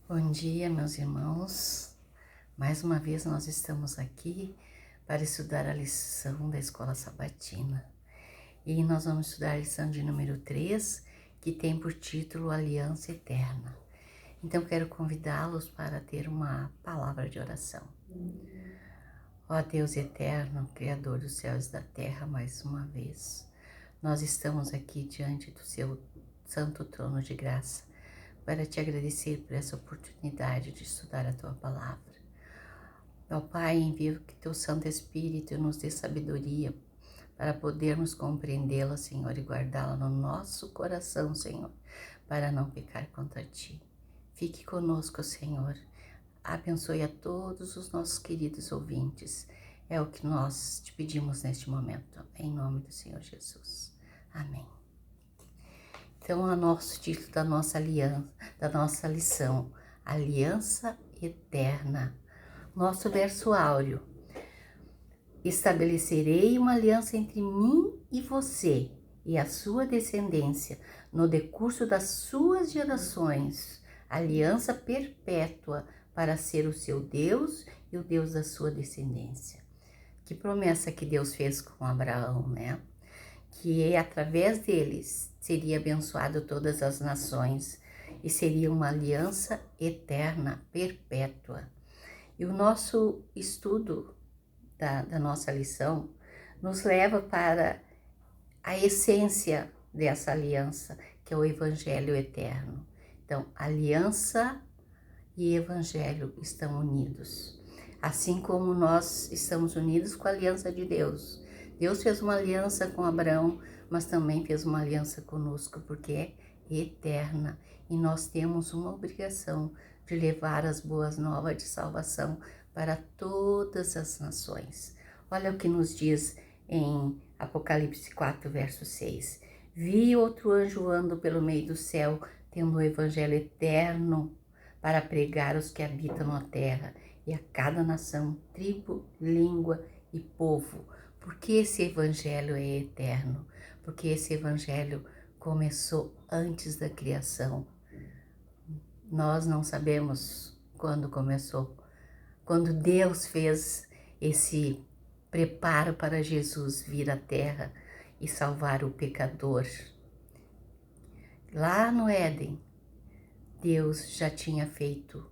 Bom dia, meus irmãos. Mais uma vez nós estamos aqui para estudar a lição da Escola Sabatina. E nós vamos estudar a lição de número 3, que tem por título Aliança Eterna. Então quero convidá-los para ter uma palavra de oração. Ó Deus eterno, Criador dos céus e da terra, mais uma vez, nós estamos aqui diante do seu santo trono de graça, para te agradecer por essa oportunidade de estudar a tua palavra. Ó Pai, envio que teu Santo Espírito nos dê sabedoria para podermos compreendê-la, Senhor, e guardá-la no nosso coração, Senhor, para não pecar contra ti. Fique conosco, Senhor. Abençoe a todos os nossos queridos ouvintes. É o que nós te pedimos neste momento, em nome do Senhor Jesus. Amém. Então, o nosso título da nossa aliança, da nossa lição, Aliança Eterna. Nosso verso áureo: estabelecerei uma aliança entre mim e você e a sua descendência no decurso das suas gerações, aliança perpétua para ser o seu Deus e o Deus da sua descendência. Que promessa que Deus fez com Abraão, né? Que através deles seria abençoado todas as nações e seria uma aliança eterna, perpétua. E o nosso estudo da nossa lição nos leva para a essência dessa aliança, que é o Evangelho eterno. Então, aliança e Evangelho estão unidos, assim como nós estamos unidos com a aliança de Deus. Deus fez uma aliança com Abraão, mas também fez uma aliança conosco, porque é eterna. E nós temos uma obrigação de levar as boas novas de salvação para todas as nações. Olha o que nos diz em Apocalipse 4, verso 6. Vi outro anjo voando pelo meio do céu, tendo o evangelho eterno para pregar aos que habitam na terra, e a cada nação, tribo, língua e povo. Porque esse evangelho é eterno? Porque esse evangelho começou antes da criação. Nós não sabemos quando começou. Quando Deus fez esse preparo para Jesus vir à terra e salvar o pecador. Lá no Éden, Deus já tinha feito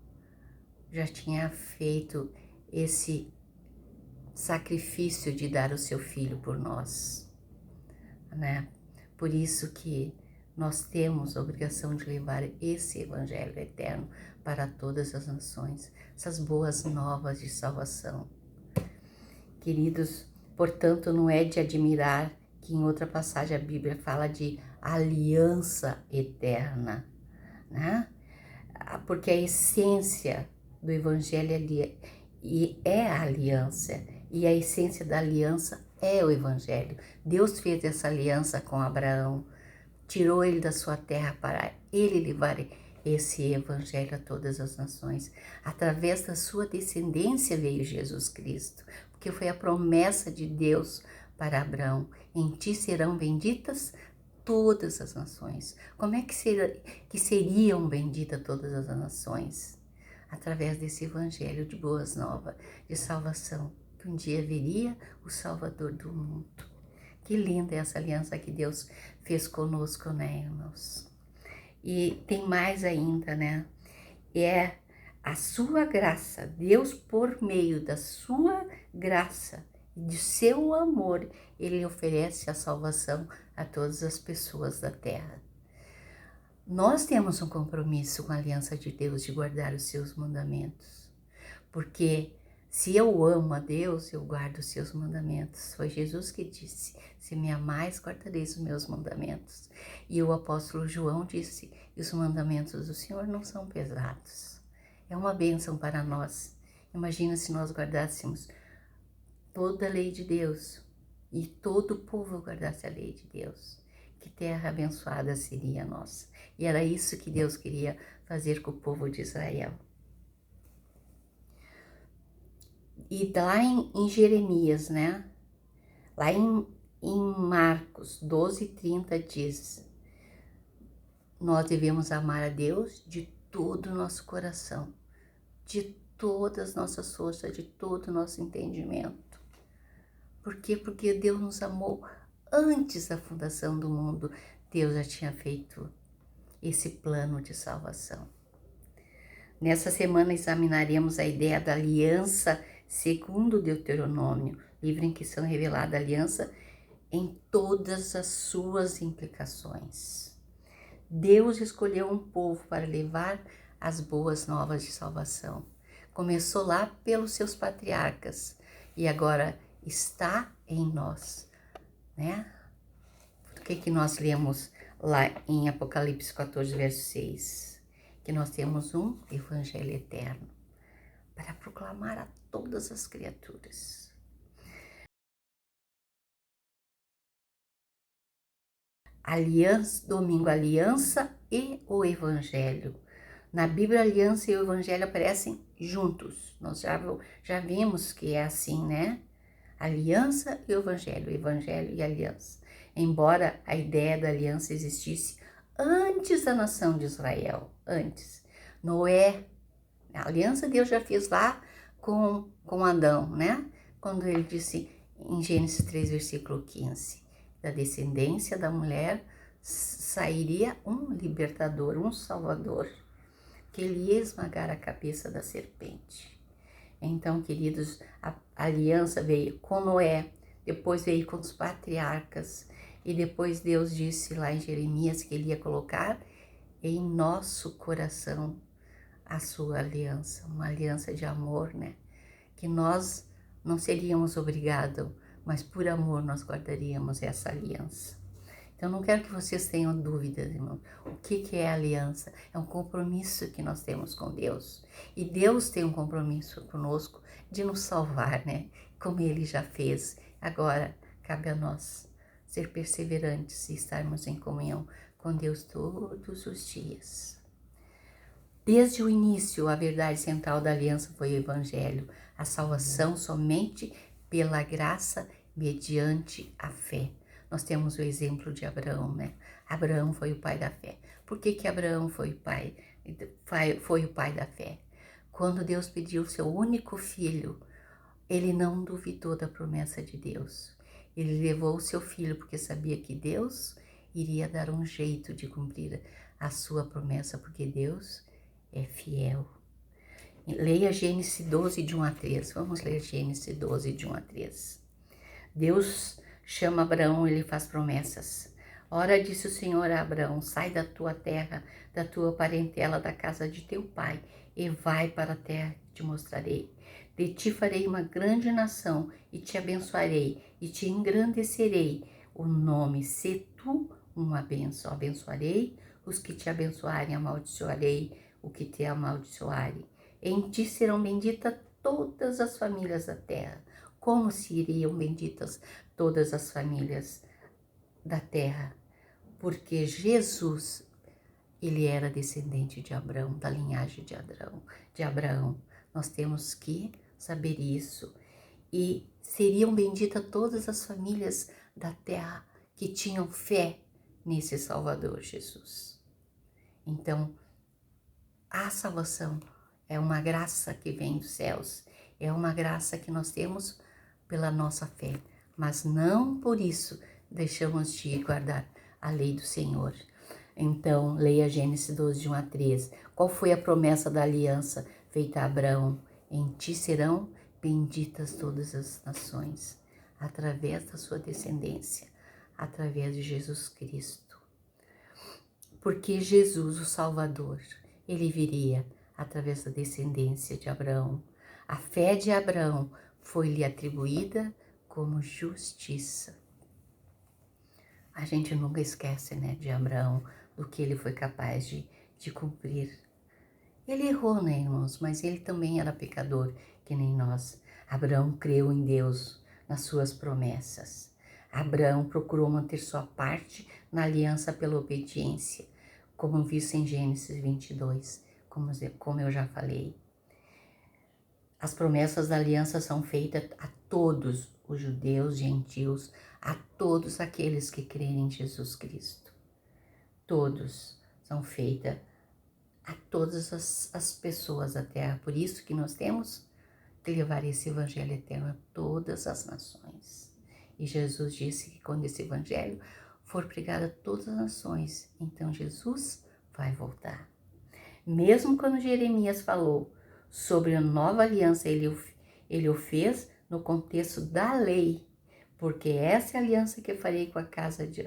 esse sacrifício de dar o seu filho por nós, né? Por isso que nós temos a obrigação de levar esse evangelho eterno para todas as nações, essas boas novas de salvação. Queridos, portanto, não é de admirar que em outra passagem a Bíblia fala de aliança eterna, né? Porque a essência do evangelho é a aliança, e a essência da aliança é o evangelho. Deus fez essa aliança com Abraão, tirou ele da sua terra para ele levar esse evangelho a todas as nações. Através da sua descendência veio Jesus Cristo, porque foi a promessa de Deus para Abraão: em ti serão benditas todas as nações. Como é que seriam benditas todas as nações? Através desse evangelho de boas novas, de salvação, que um dia viria o Salvador do mundo. Que linda é essa aliança que Deus fez conosco, né, irmãos? E tem mais ainda, né? É a sua graça, Deus, por meio da sua graça e de seu amor, Ele oferece a salvação a todas as pessoas da terra. Nós temos um compromisso com a aliança de Deus de guardar os seus mandamentos, porque se eu amo a Deus, eu guardo os seus mandamentos. Foi Jesus que disse: se me amais, guardareis os meus mandamentos. E o apóstolo João disse: e os mandamentos do Senhor não são pesados. É uma bênção para nós. Imagina se nós guardássemos toda a lei de Deus e todo o povo guardasse a lei de Deus. Que terra abençoada seria a nossa. E era isso que Deus queria fazer com o povo de Israel. E lá em Jeremias, né? Lá em Marcos 12:30 diz: nós devemos amar a Deus de todo o nosso coração, de todas as nossas forças, de todo o nosso entendimento. Por quê? Porque Deus nos amou antes da fundação do mundo. Deus já tinha feito esse plano de salvação. Nessa semana examinaremos a ideia da aliança segundo Deuteronômio, livro em que são reveladas a aliança em todas as suas implicações. Deus escolheu um povo para levar as boas novas de salvação. Começou lá pelos seus patriarcas e agora está em nós, né? O que nós lemos lá em Apocalipse 14, verso 6? Que nós temos um evangelho eterno para proclamar a todas as criaturas. Aliança, domingo, aliança e o evangelho. Na Bíblia, a aliança e o evangelho aparecem juntos. Nós já vimos que é assim, né? Aliança e o evangelho e aliança. Embora a ideia da aliança existisse antes da nação de Israel, antes. Noé, a aliança Deus já fez lá com Adão, né? Quando ele disse em Gênesis 3, versículo 15, da descendência da mulher sairia um libertador, um salvador, que ele ia esmagar a cabeça da serpente. Então, queridos, a aliança veio com Noé, depois veio com os patriarcas, e depois Deus disse lá em Jeremias que ele ia colocar em nosso coração a sua aliança, uma aliança de amor, né? Que nós não seríamos obrigados, mas por amor nós guardaríamos essa aliança. Então, não quero que vocês tenham dúvidas, irmão. O que é aliança? É um compromisso que nós temos com Deus. E Deus tem um compromisso conosco de nos salvar, né? Como Ele já fez. Agora, cabe a nós ser perseverantes e estarmos em comunhão com Deus todos os dias. Desde o início, a verdade central da aliança foi o Evangelho. A salvação somente pela graça mediante a fé. Nós temos o exemplo de Abraão, né? Abraão foi o pai da fé. Por que Abraão foi o pai da fé? Quando Deus pediu o seu único filho, ele não duvidou da promessa de Deus. Ele levou o seu filho porque sabia que Deus iria dar um jeito de cumprir a sua promessa, porque Deus é fiel. Leia Gênesis 12, de 1 a 3. Vamos ler Gênesis 12, de 1 a 3. Deus chama Abraão, ele faz promessas. Ora, disse o Senhor a Abraão: sai da tua terra, da tua parentela, da casa de teu pai, e vai para a terra que te mostrarei. De ti farei uma grande nação, e te abençoarei, e te engrandecerei o nome. Se tu uma bênção, abençoarei os que te abençoarem, amaldiçoarei o que te amaldiçoarem. Em ti serão benditas todas as famílias da terra. Como se iriam benditas todas as famílias da terra? Porque Jesus, ele era descendente de Abraão, da linhagem de Abraão. Nós temos que saber isso. E seriam benditas todas as famílias da terra que tinham fé nesse Salvador Jesus. Então, a salvação é uma graça que vem dos céus, é uma graça que nós temos pela nossa fé, mas não por isso deixamos de guardar a lei do Senhor. Então, leia Gênesis 12, de 1 a 3. Qual foi a promessa da aliança feita a Abraão? Em ti serão benditas todas as nações, através da sua descendência, através de Jesus Cristo. Porque Jesus, o Salvador, ele viria através da descendência de Abraão. A fé de Abraão foi-lhe atribuída como justiça. A gente nunca esquece, né, de Abraão, do que ele foi capaz de cumprir. Ele errou, né, irmãos, mas ele também era pecador, que nem nós. Abraão creu em Deus, nas suas promessas. Abraão procurou manter sua parte na aliança pela obediência, como visto em Gênesis 22, como eu já falei. As promessas da aliança são feitas a todos os judeus, gentios, a todos aqueles que creem em Jesus Cristo. Todos são feitas a todas as pessoas da terra. Por isso que nós temos que levar esse evangelho eterno a todas as nações. E Jesus disse que quando esse evangelho for pregado a todas as nações, então Jesus vai voltar. Mesmo quando Jeremias falou sobre a nova aliança, ele o fez no contexto da lei, porque essa é a aliança que eu farei com a casa de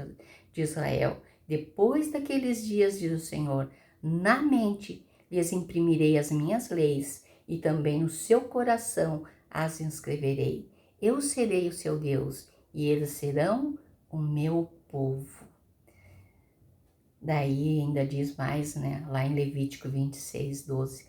Israel. Depois daqueles dias, diz o Senhor, na mente lhes imprimirei as minhas leis e também no seu coração as inscreverei. Eu serei o seu Deus e eles serão o meu povo. Daí ainda diz mais, né, lá em Levítico 26, 12,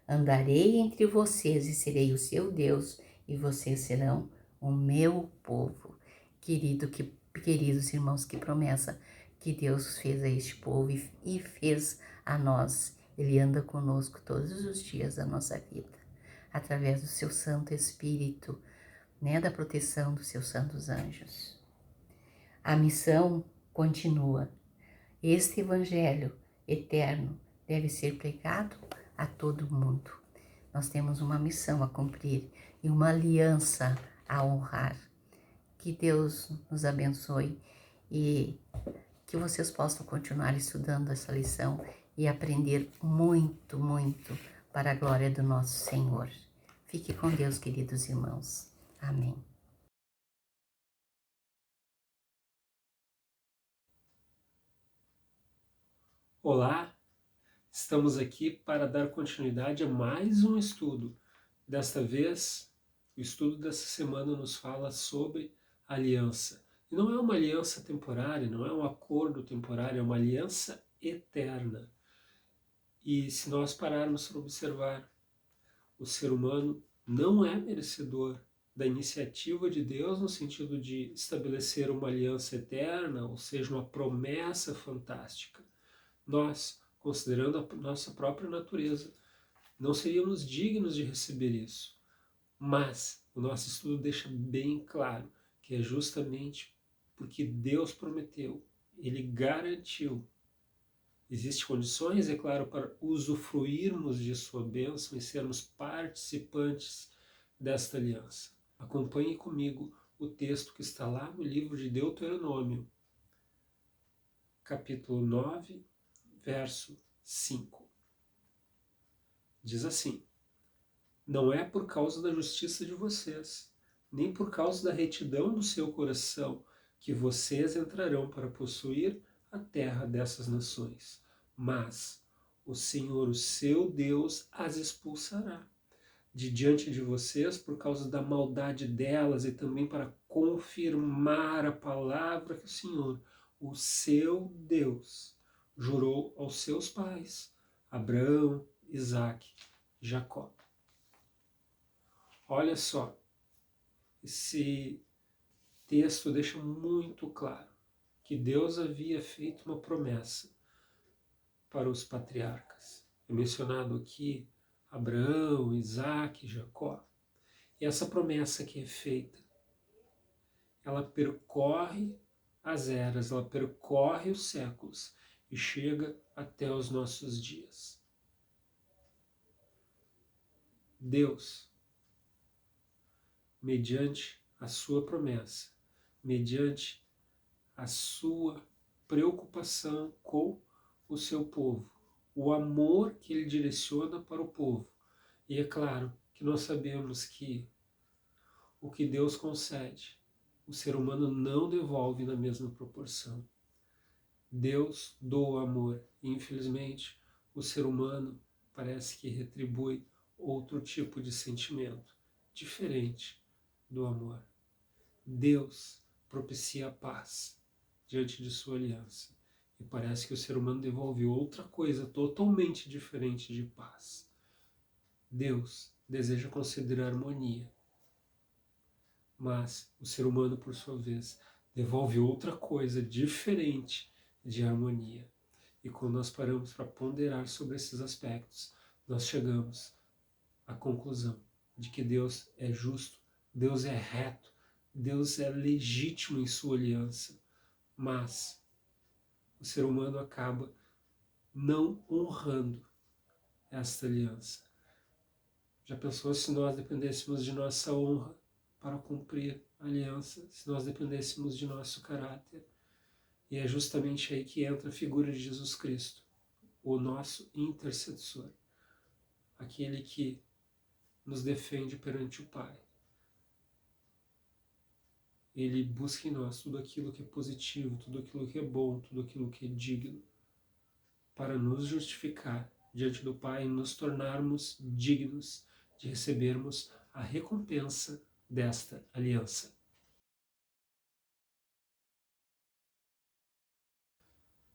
andarei entre vocês e serei o seu Deus e vocês serão o meu povo. Queridos irmãos, que promessa que Deus fez a este povo e fez a nós. Ele anda conosco todos os dias da nossa vida, através do seu Santo Espírito, né, da proteção dos seus santos anjos. A missão continua. Este evangelho eterno deve ser pregado a todo mundo. Nós temos uma missão a cumprir e uma aliança a honrar. Que Deus nos abençoe e que vocês possam continuar estudando essa lição e aprender muito, muito para a glória do nosso Senhor. Fique com Deus, queridos irmãos. Amém. Olá, estamos aqui para dar continuidade a mais um estudo. Desta vez, o estudo dessa semana nos fala sobre aliança. E não é uma aliança temporária, não é um acordo temporário, é uma aliança eterna. E se nós pararmos para observar, o ser humano não é merecedor da iniciativa de Deus no sentido de estabelecer uma aliança eterna, ou seja, uma promessa fantástica. Nós, considerando a nossa própria natureza, não seríamos dignos de receber isso. Mas o nosso estudo deixa bem claro que é justamente porque Deus prometeu, Ele garantiu. Existem condições, é claro, para usufruirmos de sua bênção e sermos participantes desta aliança. Acompanhe comigo o texto que está lá no livro de Deuteronômio, capítulo 9, verso 5. Diz assim: não é por causa da justiça de vocês, nem por causa da retidão do seu coração, que vocês entrarão para possuir a terra dessas nações, mas o Senhor, o seu Deus, as expulsará de diante de vocês por causa da maldade delas e também para confirmar a palavra que o Senhor, o seu Deus, jurou aos seus pais, Abraão, Isaque, Jacó. Olha só, esse texto deixa muito claro que Deus havia feito uma promessa para os patriarcas. É mencionado aqui Abraão, Isaque, Jacó. E essa promessa que é feita, ela percorre as eras, ela percorre os séculos e chega até os nossos dias. Deus, mediante a sua promessa, mediante a sua preocupação com o seu povo, o amor que ele direciona para o povo. E é claro que nós sabemos que o que Deus concede, o ser humano não devolve na mesma proporção. Deus doa amor e, infelizmente, o ser humano parece que retribui outro tipo de sentimento, diferente do amor. Deus propicia a paz diante de sua aliança. E parece que o ser humano devolve outra coisa totalmente diferente de paz. Deus deseja conceder harmonia, mas o ser humano, por sua vez, devolve outra coisa diferente de harmonia. E quando nós paramos para ponderar sobre esses aspectos, nós chegamos à conclusão de que Deus é justo, Deus é reto, Deus é legítimo em sua aliança, mas o ser humano acaba não honrando esta aliança. Já pensou se nós dependêssemos de nossa honra para cumprir a aliança, se nós dependêssemos de nosso caráter? E é justamente aí que entra a figura de Jesus Cristo, o nosso intercessor, aquele que nos defende perante o Pai. Ele busca em nós tudo aquilo que é positivo, tudo aquilo que é bom, tudo aquilo que é digno, para nos justificar diante do Pai e nos tornarmos dignos de recebermos a recompensa desta aliança.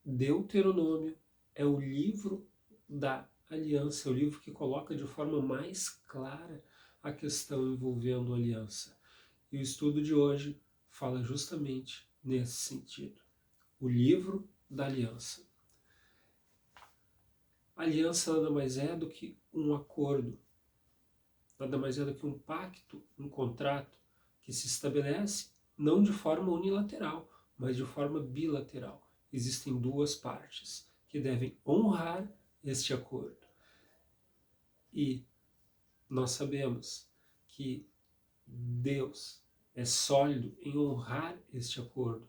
Deuteronômio é o livro da aliança, é o livro que coloca de forma mais clara a questão envolvendo a aliança. E o estudo de hoje fala justamente nesse sentido. O livro da aliança. A aliança nada mais é do que um acordo, nada mais é do que um pacto, um contrato que se estabelece não de forma unilateral, mas de forma bilateral. Existem duas partes que devem honrar este acordo. E nós sabemos que Deus é sólido em honrar este acordo.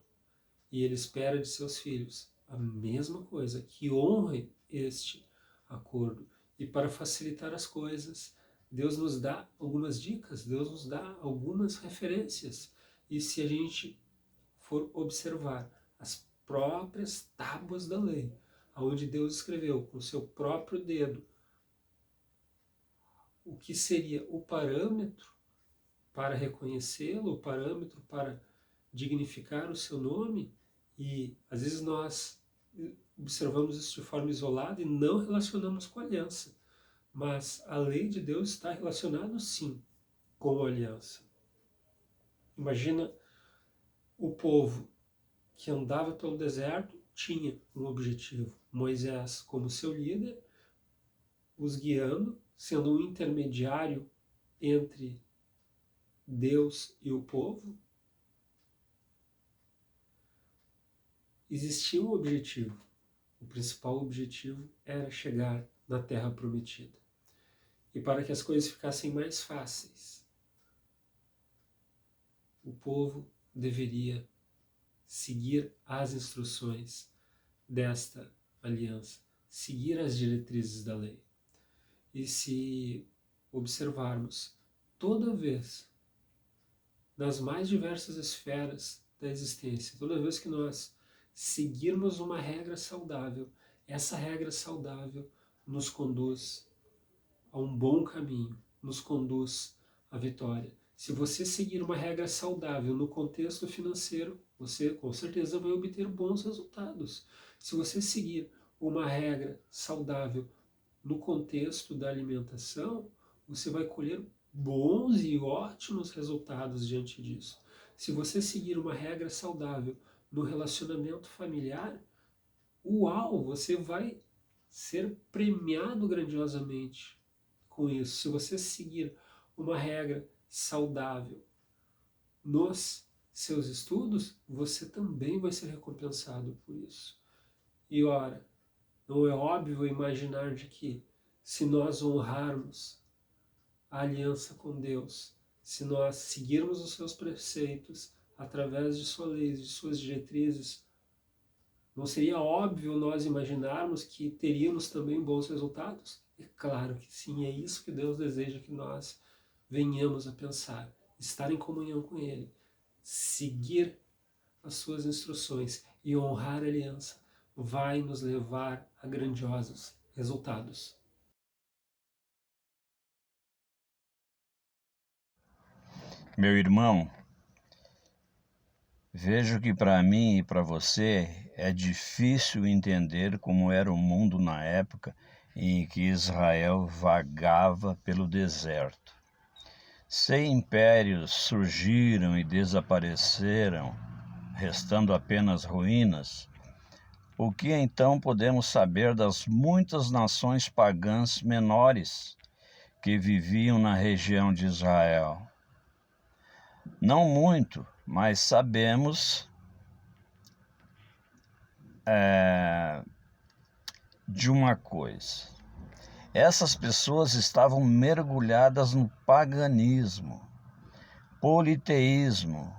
E Ele espera de seus filhos a mesma coisa, que honrem este acordo. E para facilitar as coisas, Deus nos dá algumas dicas, Deus nos dá algumas referências. E se a gente for observar as próprias tábuas da lei, onde Deus escreveu com seu próprio dedo o que seria o parâmetro para reconhecê-lo, o parâmetro para dignificar o seu nome, e às vezes nós observamos isso de forma isolada e não relacionamos com a aliança. Mas a lei de Deus está relacionada sim com a aliança. Imagina o povo que andava pelo deserto tinha um objetivo. Moisés, como seu líder, os guiando, sendo um intermediário entre Deus e o povo. Existia um objetivo. O principal objetivo era chegar na Terra Prometida. E para que as coisas ficassem mais fáceis, o povo deveria seguir as instruções desta aliança, seguir as diretrizes da lei. E se observarmos, toda vez, nas mais diversas esferas da existência, toda vez que nós seguirmos uma regra saudável, essa regra saudável nos conduz a um bom caminho, nos conduz à vitória. Se você seguir uma regra saudável no contexto financeiro, você com certeza vai obter bons resultados. Se você seguir uma regra saudável no contexto da alimentação, você vai colher bons e ótimos resultados diante disso. Se você seguir uma regra saudável no relacionamento familiar, uau, você vai ser premiado grandiosamente com isso. Se você seguir uma regra saudável nos seus estudos, você também vai ser recompensado por isso. E ora, não é óbvio imaginar de que se nós honrarmos a aliança com Deus, se nós seguirmos os seus preceitos através de suas leis, de suas diretrizes, não seria óbvio nós imaginarmos que teríamos também bons resultados? É claro que sim, é isso que Deus deseja que nós venhamos a pensar, estar em comunhão com Ele, seguir as suas instruções e honrar a aliança vai nos levar a grandiosos resultados. Meu irmão, vejo que para mim e para você é difícil entender como era o mundo na época em que Israel vagava pelo deserto. 100 impérios surgiram e desapareceram, restando apenas ruínas. O que então podemos saber das muitas nações pagãs menores que viviam na região de Israel? Não muito, mas sabemos de uma coisa. Essas pessoas estavam mergulhadas no paganismo, politeísmo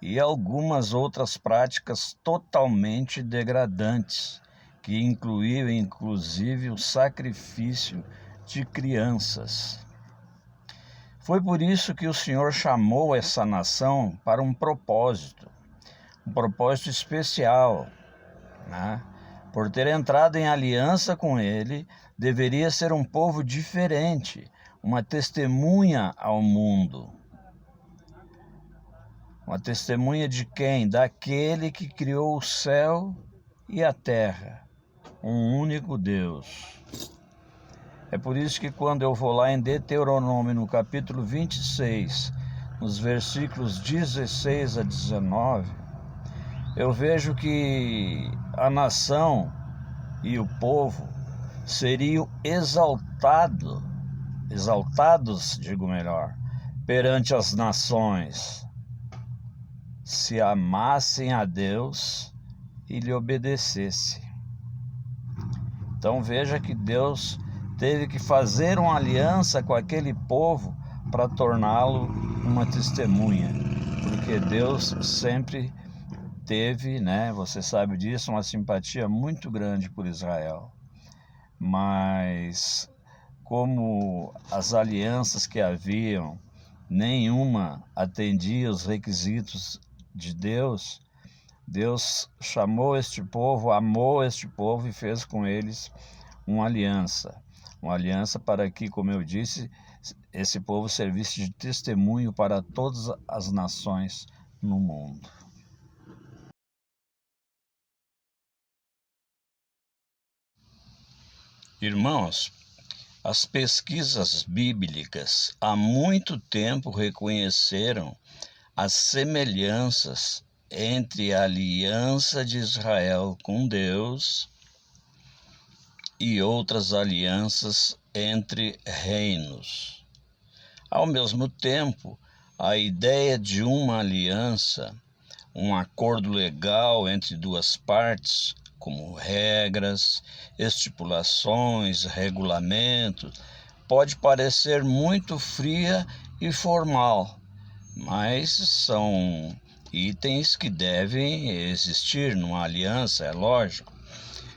e algumas outras práticas totalmente degradantes, que incluíam inclusive o sacrifício de crianças. Foi por isso que o Senhor chamou essa nação para um propósito especial, né? Por ter entrado em aliança com Ele, deveria ser um povo diferente, uma testemunha ao mundo. Uma testemunha de quem? Daquele que criou o céu e a terra, um único Deus. É por isso que quando eu vou lá em Deuteronômio, no capítulo 26, nos versículos 16 a 19, eu vejo que a nação e o povo seriam exaltados, perante as nações, se amassem a Deus e lhe obedecessem. Então veja que Deus teve que fazer uma aliança com aquele povo para torná-lo uma testemunha, porque Deus sempre teve, né, você sabe disso, uma simpatia muito grande por Israel. Mas como as alianças que haviam, nenhuma atendia os requisitos de Deus, Deus chamou este povo, amou este povo e fez com eles uma aliança para que, como eu disse, esse povo servisse de testemunho para todas as nações no mundo. Irmãos, as pesquisas bíblicas há muito tempo reconheceram as semelhanças entre a aliança de Israel com Deus e outras alianças entre reinos. Ao mesmo tempo, a ideia de uma aliança, um acordo legal entre duas partes, como regras, estipulações, regulamentos, pode parecer muito fria e formal, mas são itens que devem existir numa aliança, é lógico.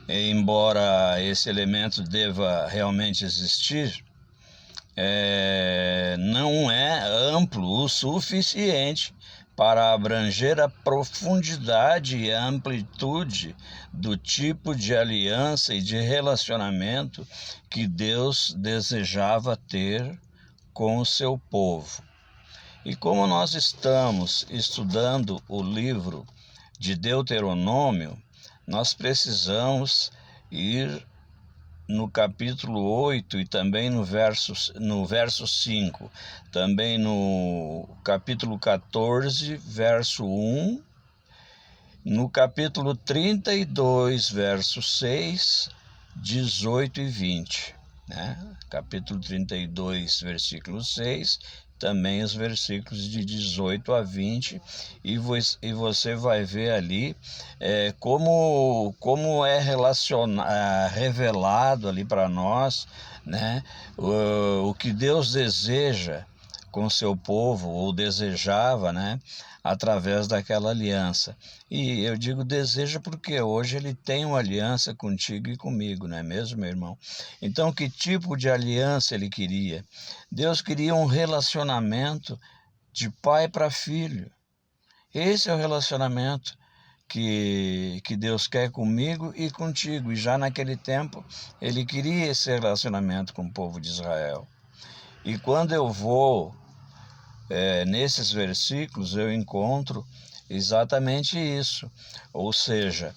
Embora esse elemento deva realmente existir, não é amplo o suficiente para abranger a profundidade e a amplitude do tipo de aliança e de relacionamento que Deus desejava ter com o seu povo. E como nós estamos estudando o livro de Deuteronômio, nós precisamos ir no capítulo 8 e também no verso 5, também no capítulo 14, verso 1, no capítulo 32, verso 6, 18 e 20. Né? Capítulo 32, versículo 6, também os versículos de 18 a 20, e você vai ver ali como é revelado ali para nós, né, o que Deus deseja com seu povo, ou desejava, né, através daquela aliança. E eu digo deseja porque hoje ele tem uma aliança contigo e comigo, não é mesmo, meu irmão? Então, que tipo de aliança ele queria? Deus queria um relacionamento de pai para filho. Esse é o relacionamento que Deus quer comigo e contigo. E já naquele tempo, ele queria esse relacionamento com o povo de Israel. E quando eu vou nesses versículos, eu encontro exatamente isso, ou seja,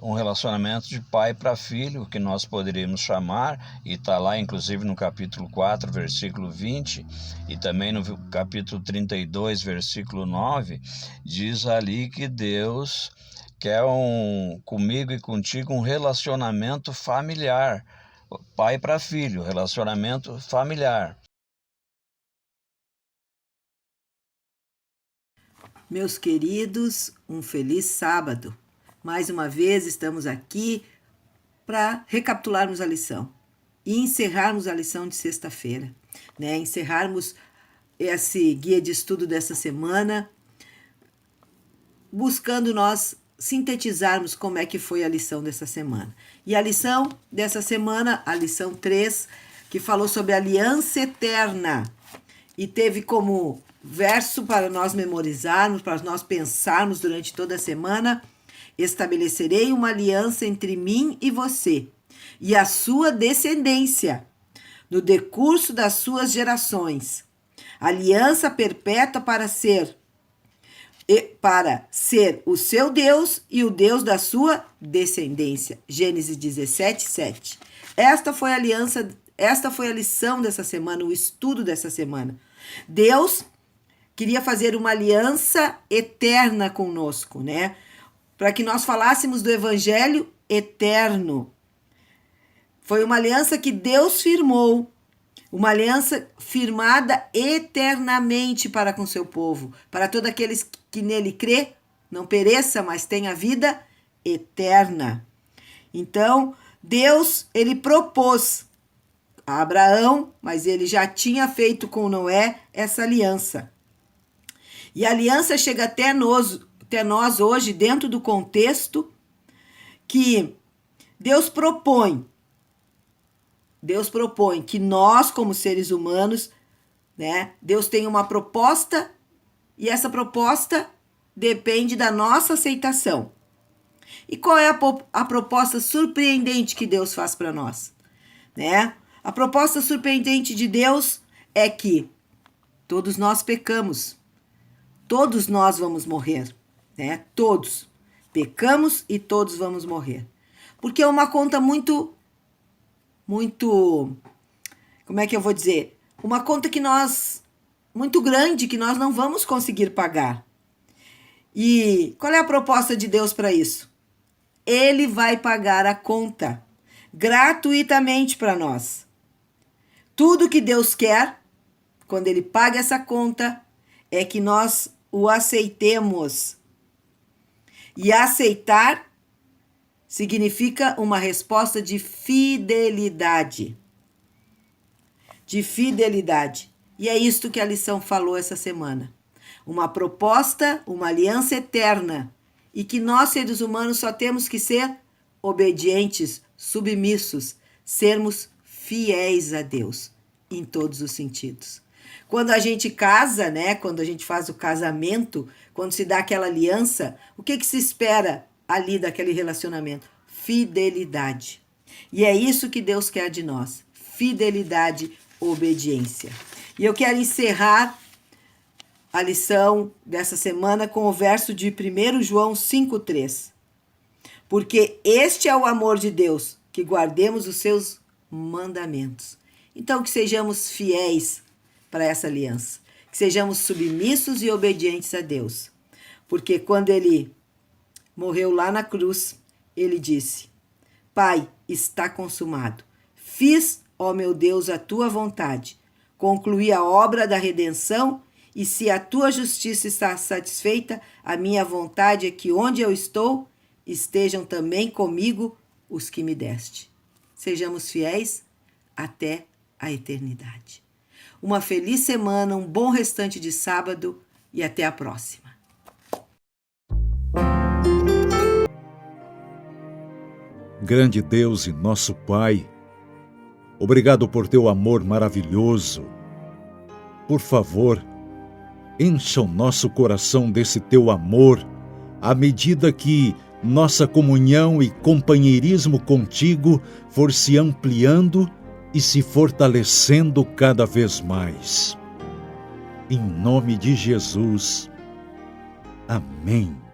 um relacionamento de pai para filho, que nós poderíamos chamar, e está lá inclusive no capítulo 4, versículo 20, e também no capítulo 32, versículo 9, diz ali que Deus quer comigo e contigo um relacionamento familiar, pai para filho, relacionamento familiar. Meus queridos, um feliz sábado. Mais uma vez estamos aqui para recapitularmos a lição e encerrarmos a lição de sexta-feira, né? Encerrarmos esse guia de estudo dessa semana, buscando nós sintetizarmos como é que foi a lição dessa semana. E a lição dessa semana, a lição 3, que falou sobre a aliança eterna, e teve como verso para nós memorizarmos, para nós pensarmos durante toda a semana: estabelecerei uma aliança entre mim e você, e a sua descendência, no decurso das suas gerações. Aliança perpétua para ser o seu Deus e o Deus da sua descendência. Gênesis 17, 7. Esta foi a lição dessa semana, o estudo dessa semana. Deus queria fazer uma aliança eterna conosco, né? Para que nós falássemos do evangelho eterno. Foi uma aliança que Deus firmou, uma aliança firmada eternamente para com seu povo, para todos aqueles que nele crê, não pereça, mas tenha vida eterna. Então, Deus, ele propôs a Abraão, mas ele já tinha feito com Noé essa aliança. E a aliança chega até nós hoje, dentro do contexto que Deus propõe que nós, como seres humanos, né, Deus tem uma proposta, e essa proposta depende da nossa aceitação. E qual é a proposta surpreendente que Deus faz para nós? Né? A proposta surpreendente de Deus é que todos nós pecamos, todos nós vamos morrer, né? Todos pecamos e todos vamos morrer. Porque é uma conta muito, como é que eu vou dizer? Uma conta muito grande, que nós não vamos conseguir pagar. E qual é a proposta de Deus para isso? Ele vai pagar a conta gratuitamente para nós. Tudo que Deus quer, quando ele paga essa conta, é que nós o aceitemos. E aceitar significa uma resposta de fidelidade. De fidelidade. E é isto que a lição falou essa semana. Uma proposta, uma aliança eterna. E que nós, seres humanos, só temos que ser obedientes, submissos, sermos fiéis a Deus, em todos os sentidos. Quando a gente casa, né? Quando a gente faz o casamento, quando se dá aquela aliança, o que se espera ali daquele relacionamento? Fidelidade. E é isso que Deus quer de nós. Fidelidade, obediência. E eu quero encerrar a lição dessa semana com o verso de 1 João 5,3. Porque este é o amor de Deus, que guardemos os seus mandamentos. Então, que sejamos fiéis para essa aliança. Que sejamos submissos e obedientes a Deus. Porque quando ele morreu lá na cruz, ele disse: Pai, está consumado. Fiz, ó meu Deus, a tua vontade. Concluí a obra da redenção, e se a tua justiça está satisfeita, a minha vontade é que onde eu estou, estejam também comigo os que me deste. Sejamos fiéis até a eternidade. Uma feliz semana, um bom restante de sábado e até a próxima. Grande Deus e nosso Pai, obrigado por teu amor maravilhoso. Por favor, encha o nosso coração desse teu amor, à medida que nossa comunhão e companheirismo contigo for se ampliando e se fortalecendo cada vez mais. Em nome de Jesus. Amém.